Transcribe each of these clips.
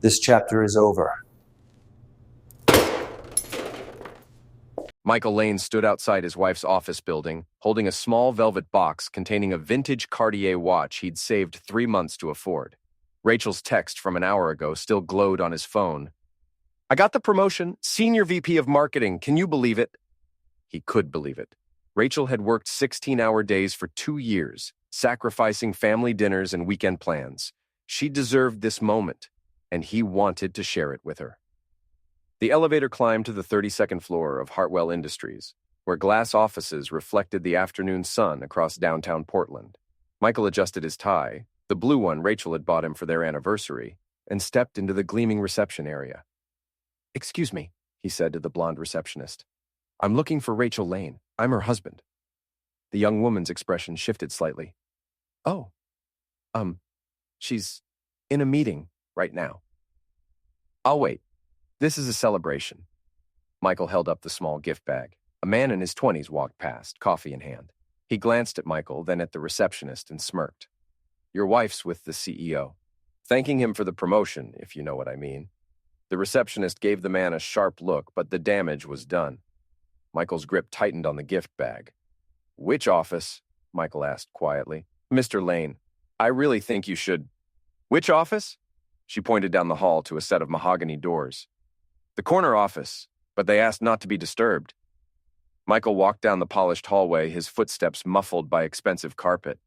This chapter is over. Michael Lane stood outside his wife's office building, holding a small velvet box containing a vintage Cartier watch he'd saved 3 months to afford. Rachel's text from an hour ago still glowed on his phone. "I got the promotion, Senior VP of Marketing, can you believe it?" He could believe it. Rachel had worked 16-hour days for 2 years, sacrificing family dinners and weekend plans. She deserved this moment, and he wanted to share it with her. The elevator climbed to the 32nd floor of Hartwell Industries, where glass offices reflected the afternoon sun across downtown Portland. Michael adjusted his tie, the blue one Rachel had bought him for their anniversary, and stepped into the gleaming reception area. "Excuse me," he said to the blonde receptionist. "I'm looking for Rachel Lane. I'm her husband." The young woman's expression shifted slightly. "Oh, she's in a meeting right now. I'll wait. This is a celebration." Michael held up the small gift bag. A man in his 20s walked past, coffee in hand. He glanced at Michael, then at the receptionist, and smirked. "Your wife's with the CEO." Thanking him for the promotion, if you know what I mean. The receptionist gave the man a sharp look, but the damage was done. Michael's grip tightened on the gift bag. "Which office?" Michael asked quietly. "Mr. Lane, I really think you should—" "Which office?" She pointed down the hall to a set of mahogany doors. "The corner office, but they asked not to be disturbed." Michael walked down the polished hallway, his footsteps muffled by expensive carpet.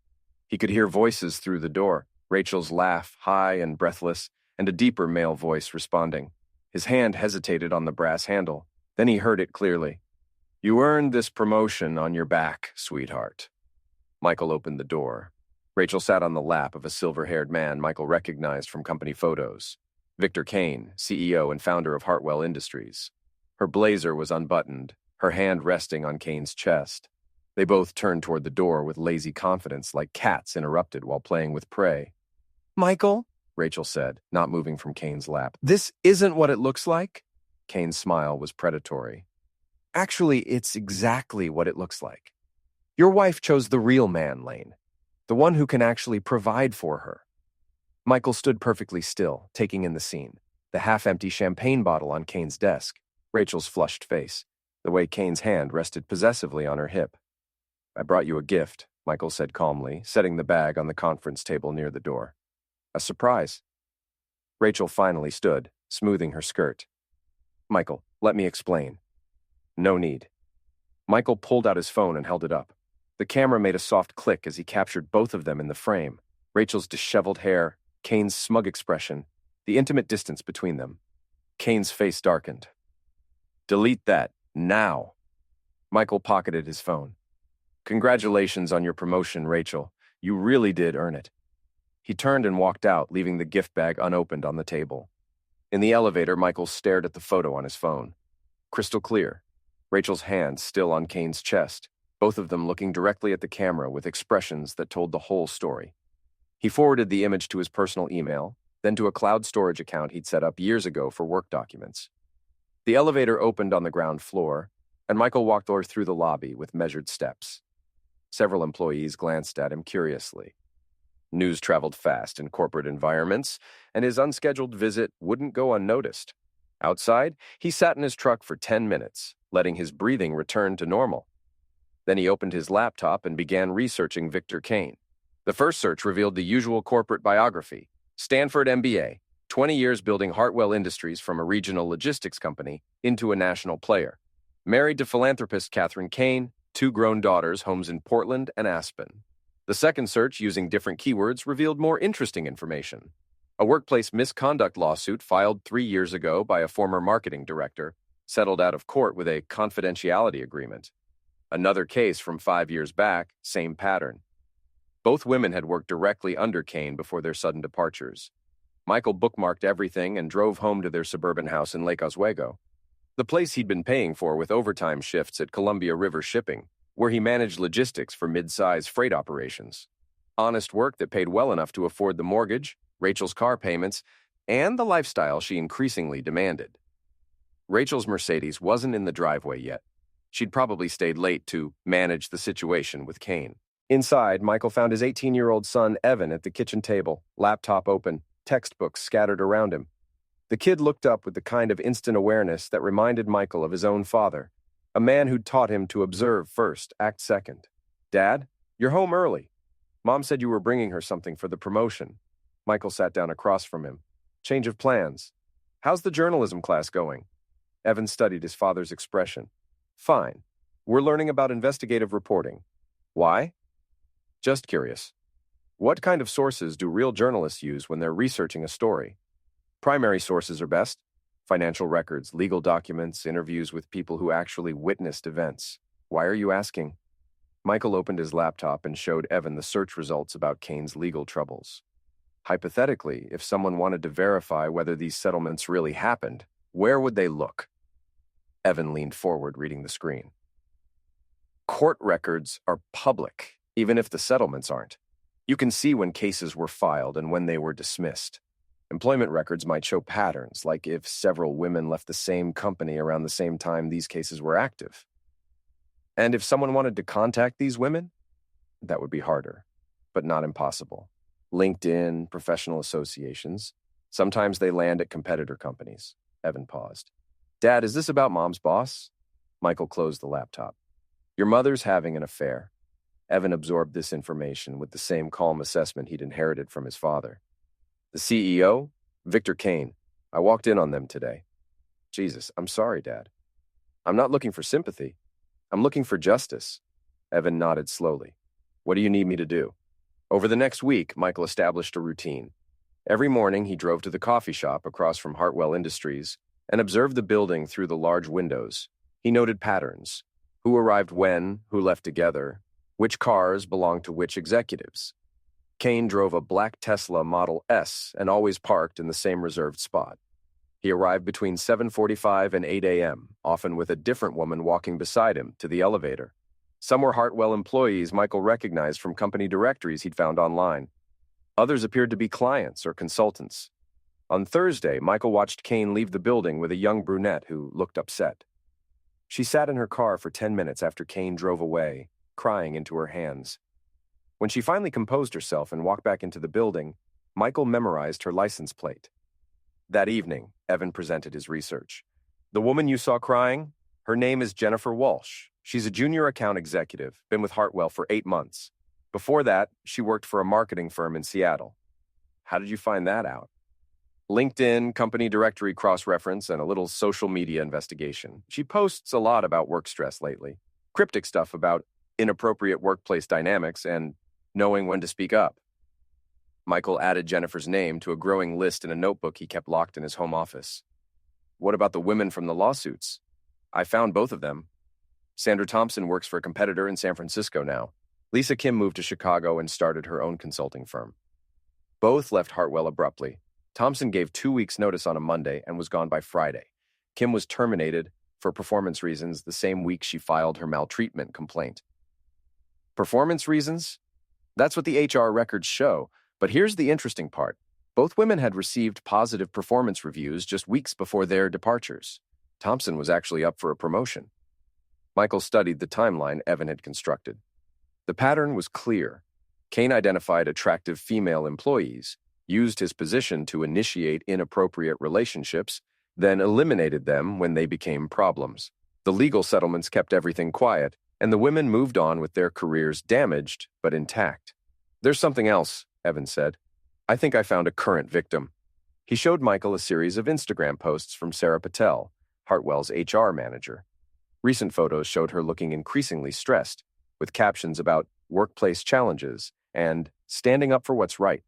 He could hear voices through the door, Rachel's laugh, high and breathless, and a deeper male voice responding. His hand hesitated on the brass handle. Then he heard it clearly. "You earned this promotion on your back, sweetheart." Michael opened the door. Rachel sat on the lap of a silver-haired man Michael recognized from company photos. Victor Kane, CEO and founder of Hartwell Industries. Her blazer was unbuttoned, her hand resting on Kane's chest. They both turned toward the door with lazy confidence, like cats interrupted while playing with prey. "Michael," Rachel said, not moving from Kane's lap, "this isn't what it looks like." Kane's smile was predatory. "Actually, it's exactly what it looks like. Your wife chose the real man, Lane. The one who can actually provide for her." Michael stood perfectly still, taking in the scene. The half-empty champagne bottle on Kane's desk, Rachel's flushed face, the way Kane's hand rested possessively on her hip. "I brought you a gift," Michael said calmly, setting the bag on the conference table near the door. "A surprise." Rachel finally stood, smoothing her skirt. "Michael, let me explain." "No need." Michael pulled out his phone and held it up. The camera made a soft click as he captured both of them in the frame. Rachel's disheveled hair, Kane's smug expression, the intimate distance between them. Kane's face darkened. "Delete that, now." Michael pocketed his phone. "Congratulations on your promotion, Rachel. You really did earn it." He turned and walked out, leaving the gift bag unopened on the table. In the elevator, Michael stared at the photo on his phone. Crystal clear. Rachel's hand still on Kane's chest, both of them looking directly at the camera with expressions that told the whole story. He forwarded the image to his personal email, then to a cloud storage account he'd set up years ago for work documents. The elevator opened on the ground floor, and Michael walked through the lobby with measured steps. Several employees glanced at him curiously. News traveled fast in corporate environments, and his unscheduled visit wouldn't go unnoticed. Outside, he sat in his truck for 10 minutes, letting his breathing return to normal. Then he opened his laptop and began researching Victor Kane. The first search revealed the usual corporate biography. Stanford MBA, 20 years building Hartwell Industries from a regional logistics company into a national player. Married to philanthropist Catherine Kane, 2 grown daughters, homes in Portland and Aspen. The second search, using different keywords, revealed more interesting information. A workplace misconduct lawsuit filed 3 years ago by a former marketing director, settled out of court with a confidentiality agreement. Another case from 5 years back, same pattern. Both women had worked directly under Kane before their sudden departures. Michael bookmarked everything and drove home to their suburban house in Lake Oswego, the place he'd been paying for with overtime shifts at Columbia River Shipping, where he managed logistics for mid-size freight operations. Honest work that paid well enough to afford the mortgage, Rachel's car payments, and the lifestyle she increasingly demanded. Rachel's Mercedes wasn't in the driveway yet. She'd probably stayed late to manage the situation with Kane. Inside, Michael found his 18-year-old son, Evan, at the kitchen table, laptop open, textbooks scattered around him. The kid looked up with the kind of instant awareness that reminded Michael of his own father, a man who'd taught him to observe first, act second. "Dad, you're home early. Mom said you were bringing her something for the promotion." Michael sat down across from him. "Change of plans. How's the journalism class going?" Evan studied his father's expression. "Fine. We're learning about investigative reporting." "Why?" "Just curious. What kind of sources do real journalists use when they're researching a story?" "Primary sources are best. Financial records, legal documents, interviews with people who actually witnessed events." "Why are you asking?" Michael opened his laptop and showed Evan the search results about Kane's legal troubles. Hypothetically, if someone wanted to verify whether these settlements really happened, where would they look? Evan leaned forward, reading the screen. "Court records are public, even if the settlements aren't. You can see when cases were filed and when they were dismissed. Employment records might show patterns, like if several women left the same company around the same time these cases were active. And if someone wanted to contact these women, that would be harder, but not impossible. LinkedIn, professional associations, sometimes they land at competitor companies." Evan paused. "Dad, is this about Mom's boss?" Michael closed the laptop. "Your mother's having an affair." Evan absorbed this information with the same calm assessment he'd inherited from his father. "The CEO? Victor Kane. I walked in on them today." "Jesus, I'm sorry, Dad. I'm not looking for sympathy. I'm looking for justice." Evan nodded slowly. "What do you need me to do?" Over the next week, Michael established a routine. Every morning, he drove to the coffee shop across from Hartwell Industries and observed the building through the large windows. He noted patterns: who arrived when, who left together, which cars belonged to which executives. Kane drove a black Tesla Model S and always parked in the same reserved spot. He arrived between 7:45 and 8 a.m., often with a different woman walking beside him to the elevator. Some were Hartwell employees Michael recognized from company directories he'd found online. Others appeared to be clients or consultants. On Thursday, Michael watched Kane leave the building with a young brunette who looked upset. She sat in her car for 10 minutes after Kane drove away, crying into her hands. When she finally composed herself and walked back into the building, Michael memorized her license plate. That evening, Evan presented his research. "The woman you saw crying? Her name is Jennifer Walsh. She's a junior account executive, been with Hartwell for 8 months. Before that, she worked for a marketing firm in Seattle." "How did you find that out?" "LinkedIn, company directory cross-reference, and a little social media investigation. She posts a lot about work stress lately. Cryptic stuff about inappropriate workplace dynamics and knowing when to speak up." Michael added Jennifer's name to a growing list in a notebook he kept locked in his home office. "What about the women from the lawsuits?" "I found both of them. Sandra Thompson works for a competitor in San Francisco now. Lisa Kim moved to Chicago and started her own consulting firm. Both left Hartwell abruptly. Thompson gave 2 weeks' notice on a Monday and was gone by Friday. Kim was terminated for performance reasons the same week she filed her maltreatment complaint." "Performance reasons? That's what the HR records show. But here's the interesting part. Both women had received positive performance reviews just weeks before their departures. Thompson was actually up for a promotion." Michael studied the timeline Evan had constructed. The pattern was clear. Kane identified attractive female employees, used his position to initiate inappropriate relationships, then eliminated them when they became problems. The legal settlements kept everything quiet, and the women moved on with their careers damaged but intact. "There's something else," Evan said. "I think I found a current victim." He showed Michael a series of Instagram posts from Sarah Patel, Hartwell's HR manager. Recent photos showed her looking increasingly stressed, with captions about workplace challenges and standing up for what's right.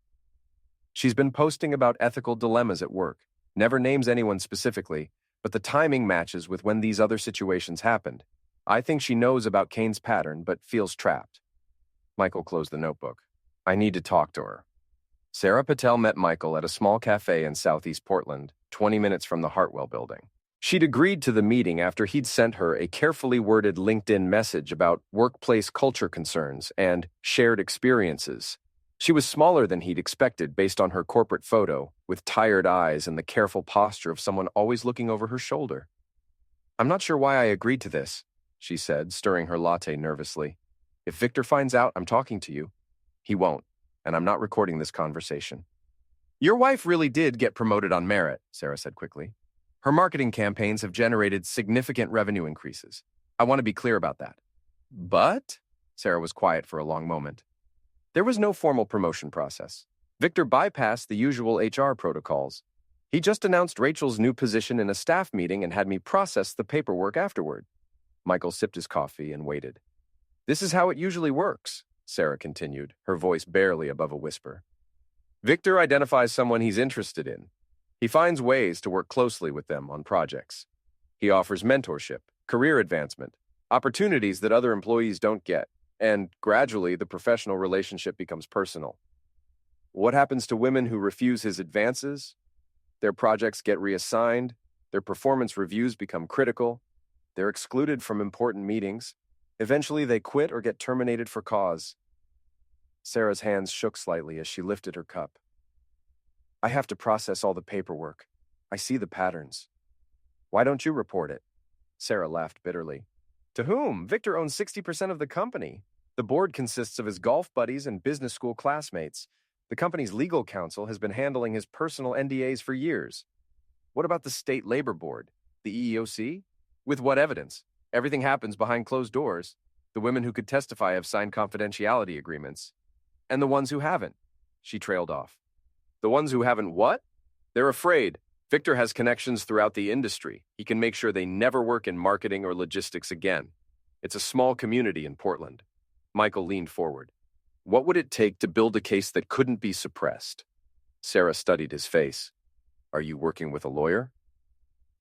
She's been posting about ethical dilemmas at work, never names anyone specifically, but the timing matches with when these other situations happened. "I think she knows about Kane's pattern, but feels trapped." Michael closed the notebook. "I need to talk to her." Sarah Patel met Michael at a small cafe in Southeast Portland, 20 minutes from the Hartwell building. She'd agreed to the meeting after he'd sent her a carefully worded LinkedIn message about workplace culture concerns and shared experiences. She was smaller than he'd expected based on her corporate photo, with tired eyes and the careful posture of someone always looking over her shoulder. "I'm not sure why I agreed to this," she said, stirring her latte nervously. "If Victor finds out I'm talking to you, he won't, and I'm not recording this conversation." Your wife really did get promoted on merit, Sarah said quickly. Her marketing campaigns have generated significant revenue increases. I want to be clear about that. But, Sarah was quiet for a long moment, there was no formal promotion process. Victor bypassed the usual HR protocols. He just announced Rachel's new position in a staff meeting and had me process the paperwork afterward. Michael sipped his coffee and waited. This is how it usually works, Sarah continued, her voice barely above a whisper. Victor identifies someone he's interested in. He finds ways to work closely with them on projects. He offers mentorship, career advancement, opportunities that other employees don't get, and gradually the professional relationship becomes personal. What happens to women who refuse his advances? Their projects get reassigned, their performance reviews become critical, they're excluded from important meetings. Eventually they quit or get terminated for cause. Sarah's hands shook slightly as she lifted her cup. I have to process all the paperwork. I see the patterns. Why don't you report it? Sarah laughed bitterly. To whom? Victor owns 60% of the company. The board consists of his golf buddies and business school classmates. The company's legal counsel has been handling his personal NDAs for years. What about the state labor board? The EEOC? With what evidence? Everything happens behind closed doors. The women who could testify have signed confidentiality agreements. And the ones who haven't. She trailed off. The ones who haven't what? They're afraid. Victor has connections throughout the industry. He can make sure they never work in marketing or logistics again. It's a small community in Portland. Michael leaned forward. What would it take to build a case that couldn't be suppressed? Sarah studied his face. Are you working with a lawyer?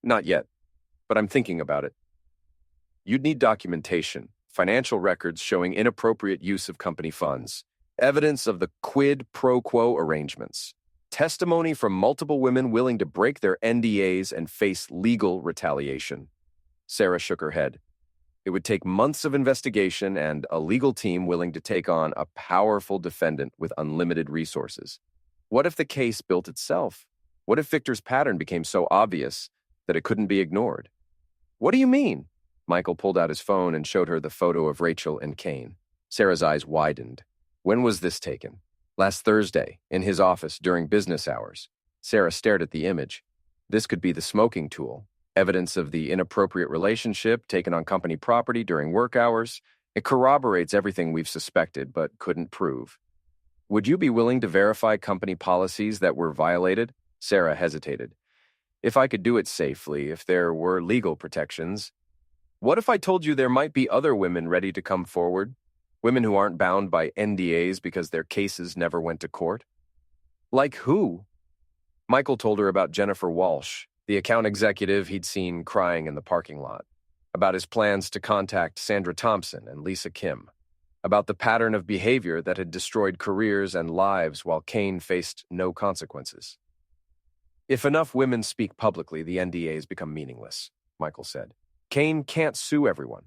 Not yet, but I'm thinking about it. You'd need documentation, financial records showing inappropriate use of company funds, evidence of the quid pro quo arrangements, testimony from multiple women willing to break their NDAs and face legal retaliation. Sarah shook her head. It would take months of investigation and a legal team willing to take on a powerful defendant with unlimited resources. What if the case built itself? What if Victor's pattern became so obvious that it couldn't be ignored? What do you mean? Michael pulled out his phone and showed her the photo of Rachel and Kane. Sarah's eyes widened. When was this taken? Last Thursday, in his office during business hours. Sarah stared at the image. This could be the smoking tool. Evidence of the inappropriate relationship taken on company property during work hours. It corroborates everything we've suspected but couldn't prove. Would you be willing to verify company policies that were violated? Sarah hesitated. If I could do it safely, if there were legal protections. What if I told you there might be other women ready to come forward? Women who aren't bound by NDAs because their cases never went to court? Like who? Michael told her about Jennifer Walsh, the account executive he'd seen crying in the parking lot, about his plans to contact Sandra Thompson and Lisa Kim, about the pattern of behavior that had destroyed careers and lives while Kane faced no consequences. If enough women speak publicly, the NDAs become meaningless, Michael said. Kane can't sue everyone.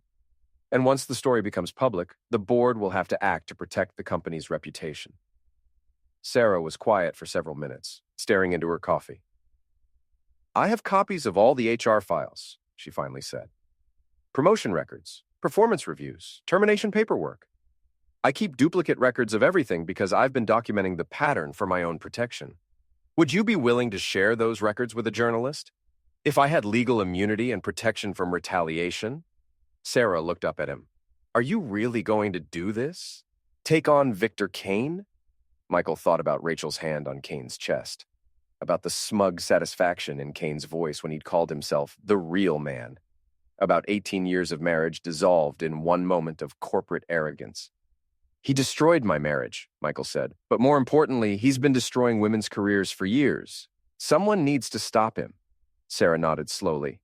And once the story becomes public, the board will have to act to protect the company's reputation. Sarah was quiet for several minutes, staring into her coffee. I have copies of all the HR files, she finally said. Promotion records, performance reviews, termination paperwork. I keep duplicate records of everything because I've been documenting the pattern for my own protection. Would you be willing to share those records with a journalist? If I had legal immunity and protection from retaliation? Sarah looked up at him. Are you really going to do this? Take on Victor Kane? Michael thought about Rachel's hand on Kane's chest, about the smug satisfaction in Kane's voice when he'd called himself the real man, about 18 years of marriage dissolved in one moment of corporate arrogance. He destroyed my marriage, Michael said, but more importantly, he's been destroying women's careers for years. Someone needs to stop him. Sarah nodded slowly.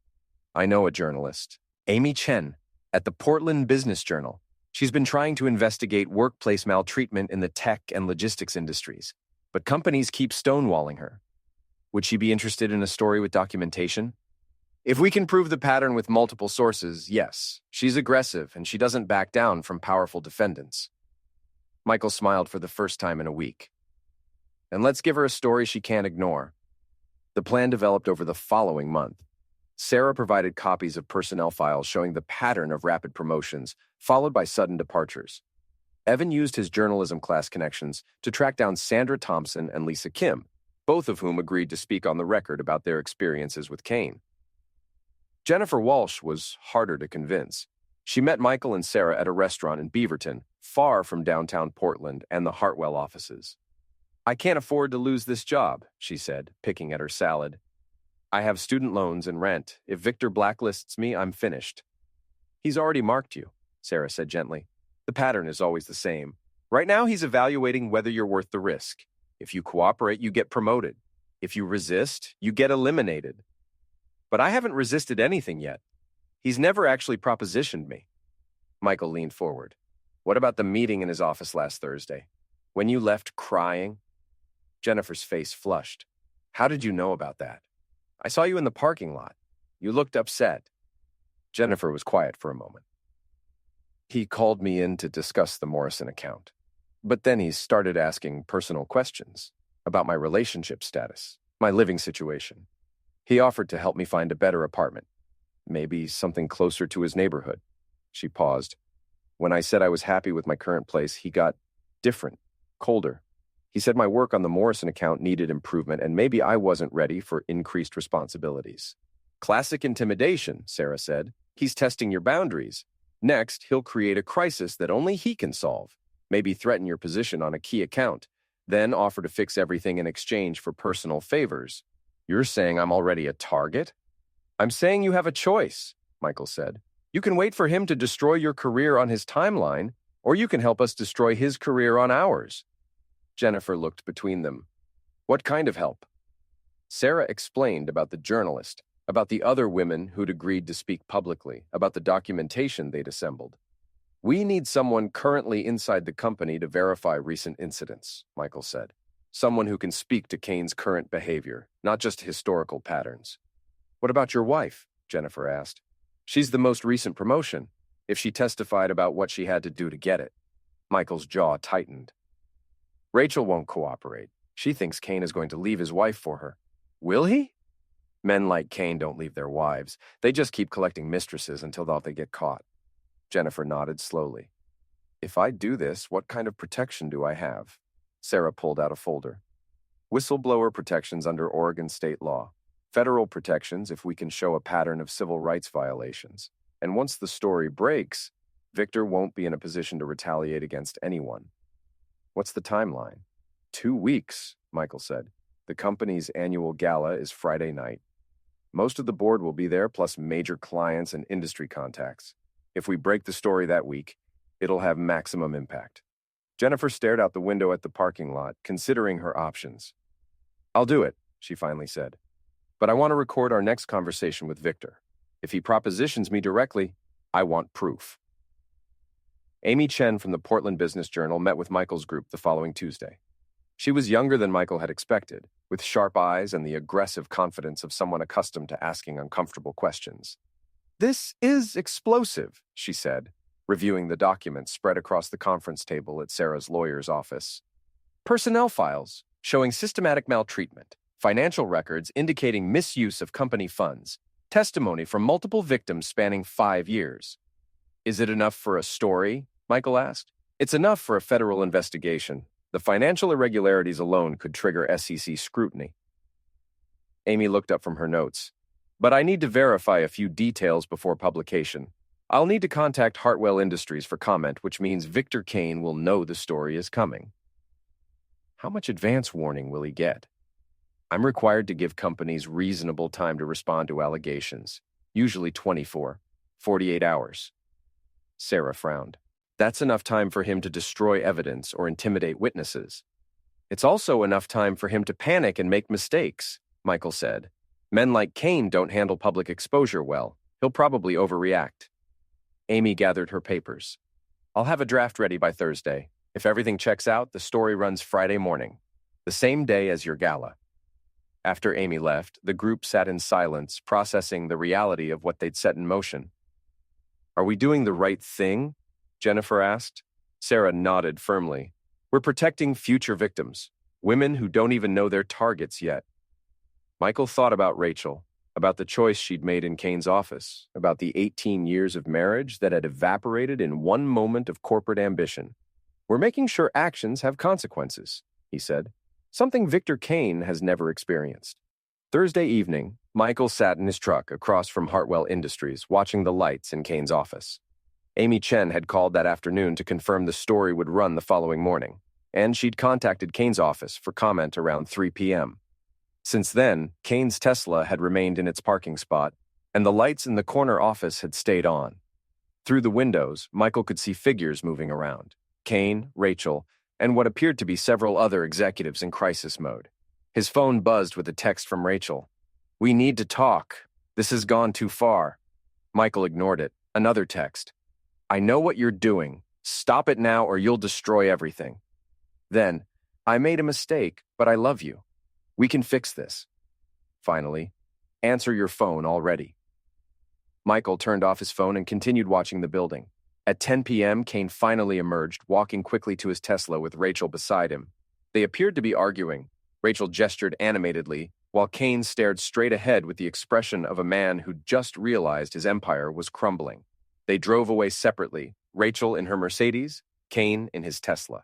I know a journalist, Amy Chen, at the Portland Business Journal. She's been trying to investigate workplace maltreatment in the tech and logistics industries, but companies keep stonewalling her. Would she be interested in a story with documentation? If we can prove the pattern with multiple sources, yes. She's aggressive, and she doesn't back down from powerful defendants. Michael smiled for the first time in a week. And let's give her a story she can't ignore. The plan developed over the following month. Sarah provided copies of personnel files showing the pattern of rapid promotions, followed by sudden departures. Evan used his journalism class connections to track down Sandra Thompson and Lisa Kim, both of whom agreed to speak on the record about their experiences with Kane. Jennifer Walsh was harder to convince. She met Michael and Sarah at a restaurant in Beaverton, far from downtown Portland and the Hartwell offices. "I can't afford to lose this job," she said, picking at her salad. "I have student loans and rent. If Victor blacklists me, I'm finished." "He's already marked you," Sarah said gently. "The pattern is always the same. Right now, he's evaluating whether you're worth the risk. If you cooperate, you get promoted. If you resist, you get eliminated. But I haven't resisted anything yet. He's never actually propositioned me." Michael leaned forward. "What about the meeting in his office last Thursday? When you left crying?" Jennifer's face flushed. "How did you know about that?" "I saw you in the parking lot. You looked upset." Jennifer was quiet for a moment. "He called me in to discuss the Morrison account. But then he started asking personal questions about my relationship status, my living situation. He offered to help me find a better apartment, maybe something closer to his neighborhood." She paused. "When I said I was happy with my current place, he got different, colder. He said my work on the Morrison account needed improvement and maybe I wasn't ready for increased responsibilities." "Classic intimidation," Sarah said. "He's testing your boundaries. Next, he'll create a crisis that only he can solve. Maybe threaten your position on a key account, then offer to fix everything in exchange for personal favors." "You're saying I'm already a target?" "I'm saying you have a choice," Michael said. "You can wait for him to destroy your career on his timeline, or you can help us destroy his career on ours." Jennifer looked between them. "What kind of help?" Sarah explained about the journalist, about the other women who'd agreed to speak publicly, about the documentation they'd assembled. "We need someone currently inside the company to verify recent incidents," Michael said. "Someone who can speak to Kane's current behavior, not just historical patterns." "What about your wife?" Jennifer asked. "She's the most recent promotion. If she testified about what she had to do to get it." Michael's jaw tightened. "Rachel won't cooperate. She thinks Kane is going to leave his wife for her." "Will he?" "Men like Kane don't leave their wives. They just keep collecting mistresses until they get caught." Jennifer nodded slowly. "If I do this, what kind of protection do I have?" Sarah pulled out a folder. "Whistleblower protections under Oregon state law. Federal protections if we can show a pattern of civil rights violations. And once the story breaks, Victor won't be in a position to retaliate against anyone." "What's the timeline?" 2 weeks, Michael said. "The company's annual gala is Friday night. Most of the board will be there, plus major clients and industry contacts. If we break the story that week, it'll have maximum impact." Jennifer stared out the window at the parking lot, considering her options. "I'll do it," she finally said. "But I want to record our next conversation with Victor. If he propositions me directly, I want proof." Amy Chen from the Portland Business Journal met with Michael's group the following Tuesday. She was younger than Michael had expected, with sharp eyes and the aggressive confidence of someone accustomed to asking uncomfortable questions. "This is explosive," she said, reviewing the documents spread across the conference table at Sarah's lawyer's office. "Personnel files showing systematic maltreatment, financial records indicating misuse of company funds, testimony from multiple victims spanning 5 years. Is it enough for a story?" Michael asked. "It's enough for a federal investigation. The financial irregularities alone could trigger SEC scrutiny." Amy looked up from her notes. "But I need to verify a few details before publication. I'll need to contact Hartwell Industries for comment, which means Victor Kane will know the story is coming." "How much advance warning will he get?" "I'm required to give companies reasonable time to respond to allegations, usually 48 hours. Sarah frowned. "That's enough time for him to destroy evidence or intimidate witnesses." "It's also enough time for him to panic and make mistakes," Michael said. "Men like Kane don't handle public exposure well. He'll probably overreact." Amy gathered her papers. "I'll have a draft ready by Thursday. If everything checks out, the story runs Friday morning, the same day as your gala." After Amy left, the group sat in silence, processing the reality of what they'd set in motion. "Are we doing the right thing?" Jennifer asked. Sarah nodded firmly. "We're protecting future victims, women who don't even know their targets yet." Michael thought about Rachel, about the choice she'd made in Kane's office, about the 18 years of marriage that had evaporated in one moment of corporate ambition. "We're making sure actions have consequences," he said. something Victor Kane has never experienced. Thursday evening, Michael sat in his truck across from Hartwell Industries, watching the lights in Kane's office. Amy Chen had called that afternoon to confirm the story would run the following morning, and she'd contacted Kane's office for comment around 3 p.m. Since then, Kane's Tesla had remained in its parking spot, and the lights in the corner office had stayed on. Through the windows, Michael could see figures moving around: Kane, Rachel, and what appeared to be several other executives in crisis mode. His phone buzzed with a text from Rachel. "We need to talk. This has gone too far." Michael ignored it. Another text. "I know what you're doing. Stop it now or you'll destroy everything." Then, "I made a mistake, but I love you. We can fix this." Finally, "Answer your phone already." Michael turned off his phone and continued watching the building. At 10 p.m., Kane finally emerged, walking quickly to his Tesla with Rachel beside him. They appeared to be arguing. Rachel gestured animatedly, while Kane stared straight ahead with the expression of a man who'd just realized his empire was crumbling. They drove away separately, Rachel in her Mercedes, Kane in his Tesla.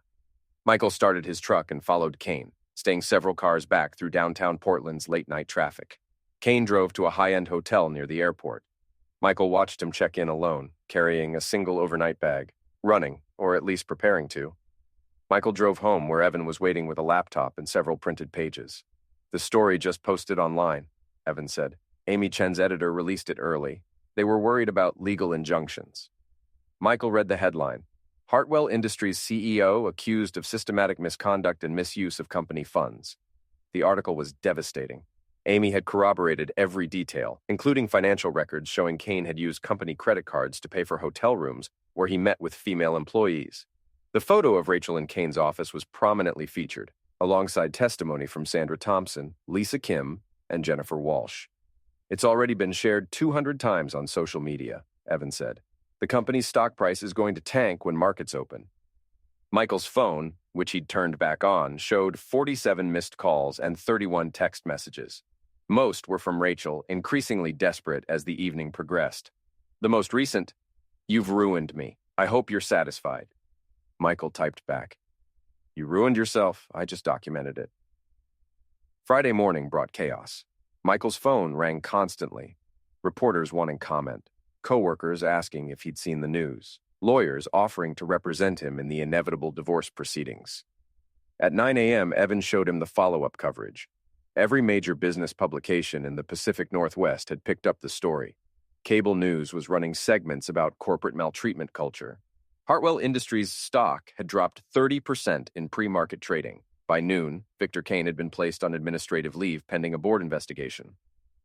Michael started his truck and followed Kane, staying several cars back through downtown Portland's late-night traffic. Kane drove to a high-end hotel near the airport. Michael watched him check in alone, carrying a single overnight bag, running, or at least preparing to. Michael drove home where Evan was waiting with a laptop and several printed pages. "The story just posted online," Evan said. "Amy Chen's editor released it early. They were worried about legal injunctions." Michael read the headline: "Hartwell Industries CEO accused of systematic misconduct and misuse of company funds." The article was devastating. Amy had corroborated every detail, including financial records showing Kane had used company credit cards to pay for hotel rooms where he met with female employees. The photo of Rachel in Kane's office was prominently featured, alongside testimony from Sandra Thompson, Lisa Kim, and Jennifer Walsh. "It's already been shared 200 times on social media," Evan said. "The company's stock price is going to tank when markets open." Michael's phone, which he'd turned back on, showed 47 missed calls and 31 text messages. Most were from Rachel, increasingly desperate as the evening progressed. The most recent, "You've ruined me. I hope you're satisfied." Michael typed back, "You ruined yourself. I just documented it." Friday morning brought chaos. Michael's phone rang constantly. Reporters wanting comment, coworkers asking if he'd seen the news, lawyers offering to represent him in the inevitable divorce proceedings. At 9 a.m., Evan showed him the follow-up coverage. Every major business publication in the Pacific Northwest had picked up the story. Cable news was running segments about corporate maltreatment culture. Hartwell Industries' stock had dropped 30% in pre-market trading. By noon, Victor Kane had been placed on administrative leave pending a board investigation.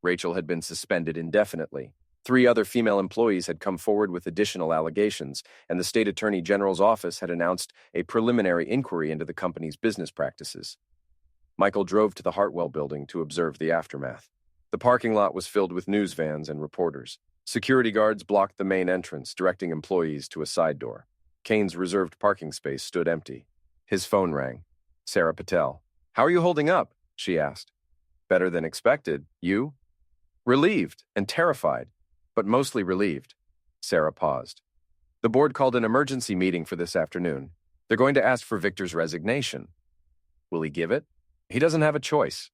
Rachel had been suspended indefinitely. 3 other female employees had come forward with additional allegations, and the state attorney general's office had announced a preliminary inquiry into the company's business practices. Michael drove to the Hartwell building to observe the aftermath. The parking lot was filled with news vans and reporters. Security guards blocked the main entrance, directing employees to a side door. Kane's reserved parking space stood empty. His phone rang. Sarah Patel. "How are you holding up?" she asked. "Better than expected. You?" "Relieved and terrified, but mostly relieved." Sarah paused. "The board called an emergency meeting for this afternoon. They're going to ask for Victor's resignation." "Will he give it?" "He doesn't have a choice.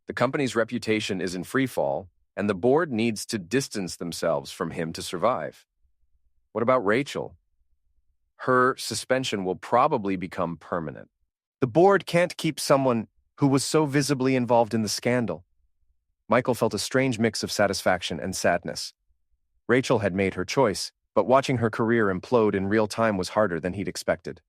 The company's reputation is in freefall, and the board needs to distance themselves from him to survive." "What about Rachel?" "Her suspension will probably become permanent. The board can't keep someone who was so visibly involved in the scandal." Michael felt a strange mix of satisfaction and sadness. Rachel had made her choice, but watching her career implode in real time was harder than he'd expected.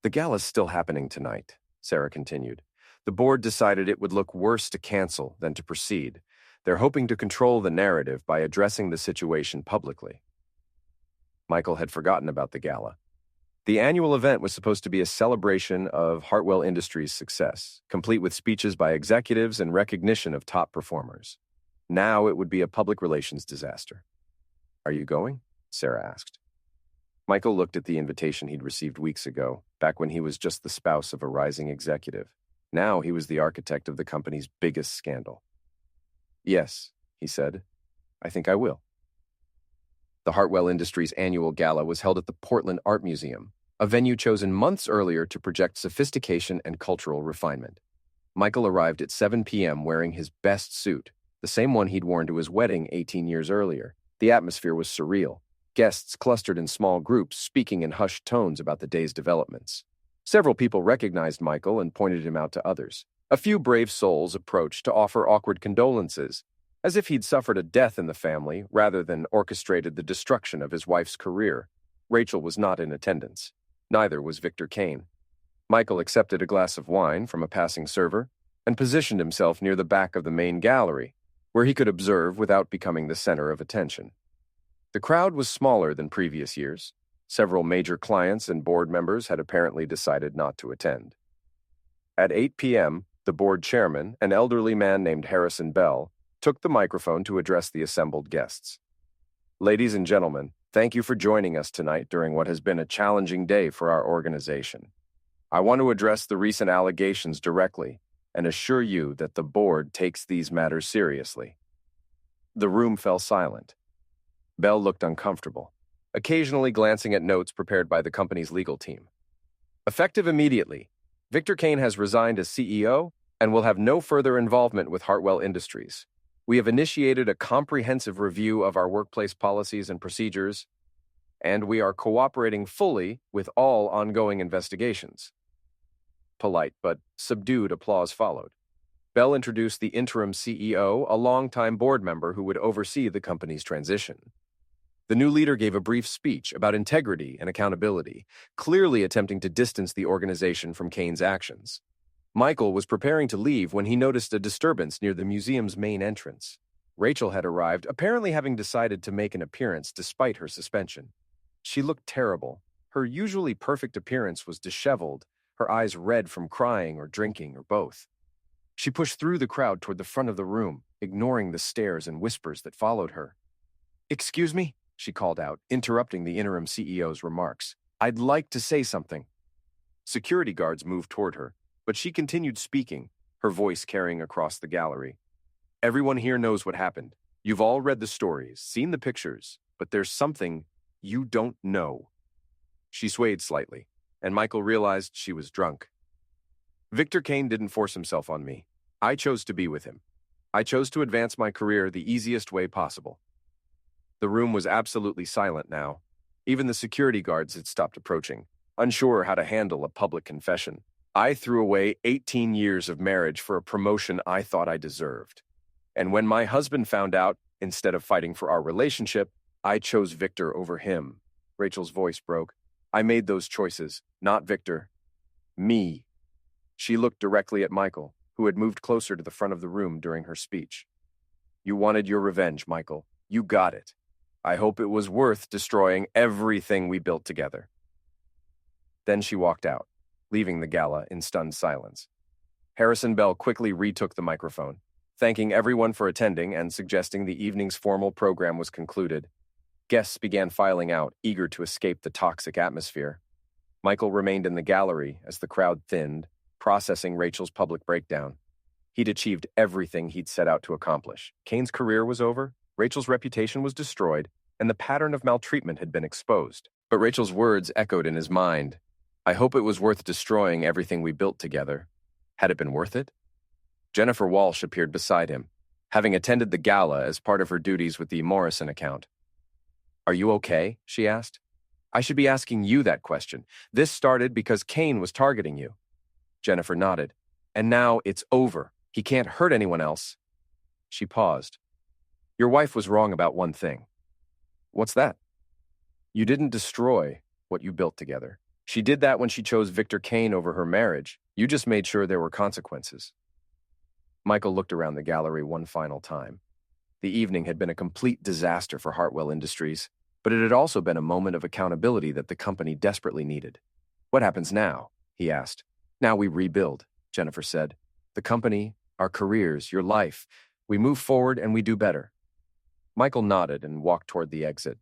"The gala's still happening tonight," Sarah continued. "The board decided it would look worse to cancel than to proceed. They're hoping to control the narrative by addressing the situation publicly." Michael had forgotten about the gala. The annual event was supposed to be a celebration of Hartwell Industries' success, complete with speeches by executives and recognition of top performers. Now it would be a public relations disaster. "Are you going?" Sarah asked. Michael looked at the invitation he'd received weeks ago, back when he was just the spouse of a rising executive. Now he was the architect of the company's biggest scandal. "Yes," he said. "I think I will." The Hartwell Industries annual gala was held at the Portland Art Museum, a venue chosen months earlier to project sophistication and cultural refinement. Michael arrived at 7 p.m. wearing his best suit, the same one he'd worn to his wedding 18 years earlier. The atmosphere was surreal. Guests clustered in small groups, speaking in hushed tones about the day's developments. Several people recognized Michael and pointed him out to others. A few brave souls approached to offer awkward condolences, as if he'd suffered a death in the family rather than orchestrated the destruction of his wife's career. Rachel was not in attendance. Neither was Victor Kane. Michael accepted a glass of wine from a passing server and positioned himself near the back of the main gallery, where he could observe without becoming the center of attention. The crowd was smaller than previous years. Several major clients and board members had apparently decided not to attend. At 8 p.m., the board chairman, an elderly man named Harrison Bell, took the microphone to address the assembled guests. Ladies and gentlemen, thank you for joining us tonight during what has been a challenging day for our organization. I want to address the recent allegations directly and assure you that the board takes these matters seriously. The room fell silent. Bell looked uncomfortable, occasionally glancing at notes prepared by the company's legal team. Effective immediately, Victor Kane has resigned as CEO and will have no further involvement with Hartwell Industries. We have initiated a comprehensive review of our workplace policies and procedures, and we are cooperating fully with all ongoing investigations. Polite but subdued applause followed. Bell introduced the interim CEO, a longtime board member who would oversee the company's transition. The new leader gave a brief speech about integrity and accountability, clearly attempting to distance the organization from Kane's actions. Michael was preparing to leave when he noticed a disturbance near the museum's main entrance. Rachel had arrived, apparently having decided to make an appearance despite her suspension. She looked terrible. Her usually perfect appearance was disheveled, her eyes red from crying or drinking or both. She pushed through the crowd toward the front of the room, ignoring the stares and whispers that followed her. "Excuse me?" she called out, interrupting the interim CEO's remarks. "I'd like to say something." Security guards moved toward her, but she continued speaking, her voice carrying across the gallery. "Everyone here knows what happened. You've all read the stories, seen the pictures, but there's something you don't know." She swayed slightly, and Michael realized she was drunk. "Victor Kane didn't force himself on me. I chose to be with him. I chose to advance my career the easiest way possible." The room was absolutely silent now. Even the security guards had stopped approaching, unsure how to handle a public confession. "I threw away 18 years of marriage for a promotion I thought I deserved. And when my husband found out, instead of fighting for our relationship, I chose Victor over him." Rachel's voice broke. "I made those choices, not Victor. Me." She looked directly at Michael, who had moved closer to the front of the room during her speech. "You wanted your revenge, Michael. You got it. I hope it was worth destroying everything we built together." Then she walked out, leaving the gala in stunned silence. Harrison Bell quickly retook the microphone, thanking everyone for attending and suggesting the evening's formal program was concluded. Guests began filing out, eager to escape the toxic atmosphere. Michael remained in the gallery as the crowd thinned, processing Rachel's public breakdown. He'd achieved everything he'd set out to accomplish. Kane's career was over, Rachel's reputation was destroyed, and the pattern of maltreatment had been exposed. But Rachel's words echoed in his mind. "I hope it was worth destroying everything we built together." Had it been worth it? Jennifer Walsh appeared beside him, having attended the gala as part of her duties with the Morrison account. "Are you okay?" she asked. "I should be asking you that question. This started because Kane was targeting you." Jennifer nodded. "And now it's over. He can't hurt anyone else." She paused. "Your wife was wrong about one thing." "What's that?" "You didn't destroy what you built together. She did that when she chose Victor Kane over her marriage. You just made sure there were consequences." Michael looked around the gallery one final time. The evening had been a complete disaster for Hartwell Industries, but it had also been a moment of accountability that the company desperately needed. "What happens now?" he asked. "Now we rebuild," Jennifer said. "The company, our careers, your life. We move forward and we do better." Michael nodded and walked toward the exit.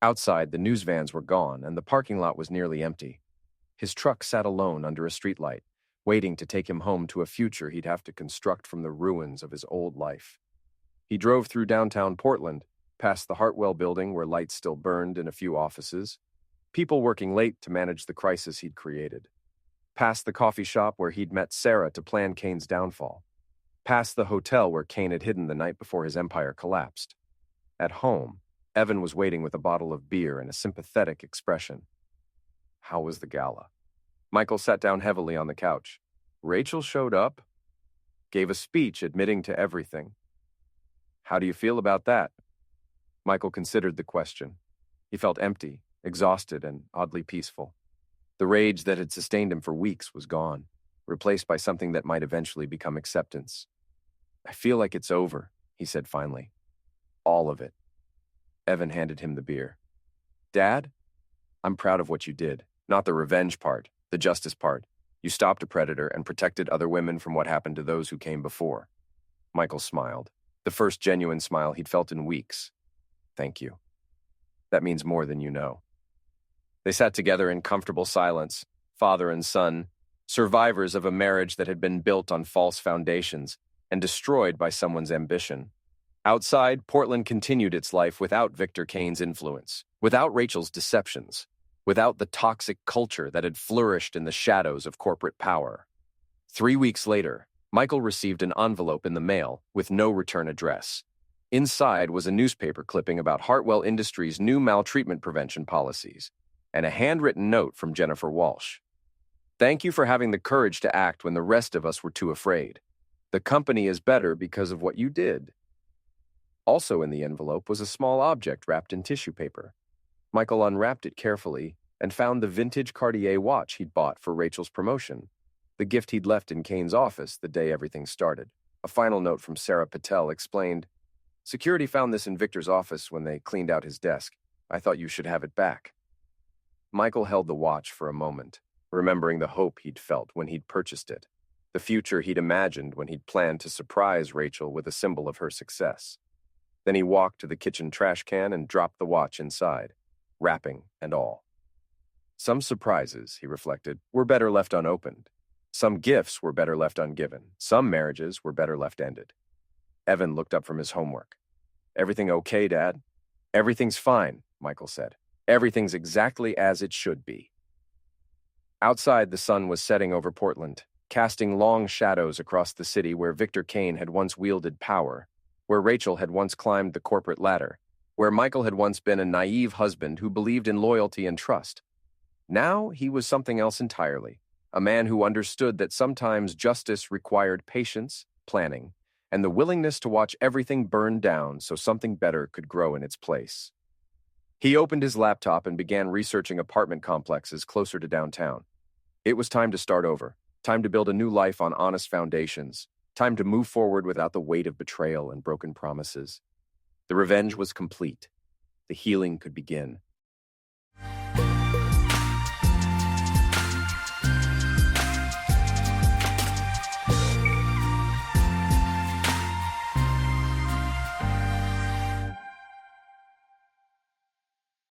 Outside, the news vans were gone and the parking lot was nearly empty. His truck sat alone under a streetlight, waiting to take him home to a future he'd have to construct from the ruins of his old life. He drove through downtown Portland, past the Hartwell building where lights still burned in a few offices, people working late to manage the crisis he'd created. past the coffee shop where he'd met Sarah to plan Kane's downfall, past the hotel where Kane had hidden the night before his empire collapsed. At home, Evan was waiting with a bottle of beer and a sympathetic expression. How was the gala? Michael sat down heavily on the couch. Rachel showed up, gave a speech admitting to everything. How do you feel about that? Michael considered the question. He felt empty, exhausted, and oddly peaceful. The rage that had sustained him for weeks was gone, replaced by something that might eventually become acceptance. I feel like it's over, he said finally. All of it. Evan handed him the beer. Dad, I'm proud of what you did. Not the revenge part, the justice part. You stopped a predator and protected other women from what happened to those who came before. Michael smiled, the first genuine smile he'd felt in weeks. Thank you. That means more than you know. They sat together in comfortable silence, father and son, survivors of a marriage that had been built on false foundations and destroyed by someone's ambition. Outside, Portland continued its life without Victor Kane's influence, without Rachel's deceptions, without the toxic culture that had flourished in the shadows of corporate power. 3 weeks later, Michael received an envelope in the mail with no return address. Inside was a newspaper clipping about Hartwell Industries' new maltreatment prevention policies, and a handwritten note from Jennifer Walsh. Thank you for having the courage to act when the rest of us were too afraid. The company is better because of what you did. Also in the envelope was a small object wrapped in tissue paper. Michael unwrapped it carefully and found the vintage Cartier watch he'd bought for Rachel's promotion, the gift he'd left in Kane's office the day everything started. A final note from Sarah Patel explained, Security found this in Victor's office when they cleaned out his desk. I thought you should have it back. Michael held the watch for a moment, remembering the hope he'd felt when he'd purchased it, the future he'd imagined when he'd planned to surprise Rachel with a symbol of her success. Then he walked to the kitchen trash can and dropped the watch inside, wrapping and all. Some surprises, he reflected, were better left unopened. Some gifts were better left ungiven. Some marriages were better left ended. Evan looked up from his homework. Everything okay, Dad? Everything's fine, Michael said. Everything's exactly as it should be. Outside, the sun was setting over Portland, casting long shadows across the city where Victor Kane had once wielded power, where Rachel had once climbed the corporate ladder, where Michael had once been a naive husband who believed in loyalty and trust. Now he was something else entirely, a man who understood that sometimes justice required patience, planning, and the willingness to watch everything burn down so something better could grow in its place. He opened his laptop and began researching apartment complexes closer to downtown. It was time to start over, time to build a new life on honest foundations, time to move forward without the weight of betrayal and broken promises. The revenge was complete. The healing could begin.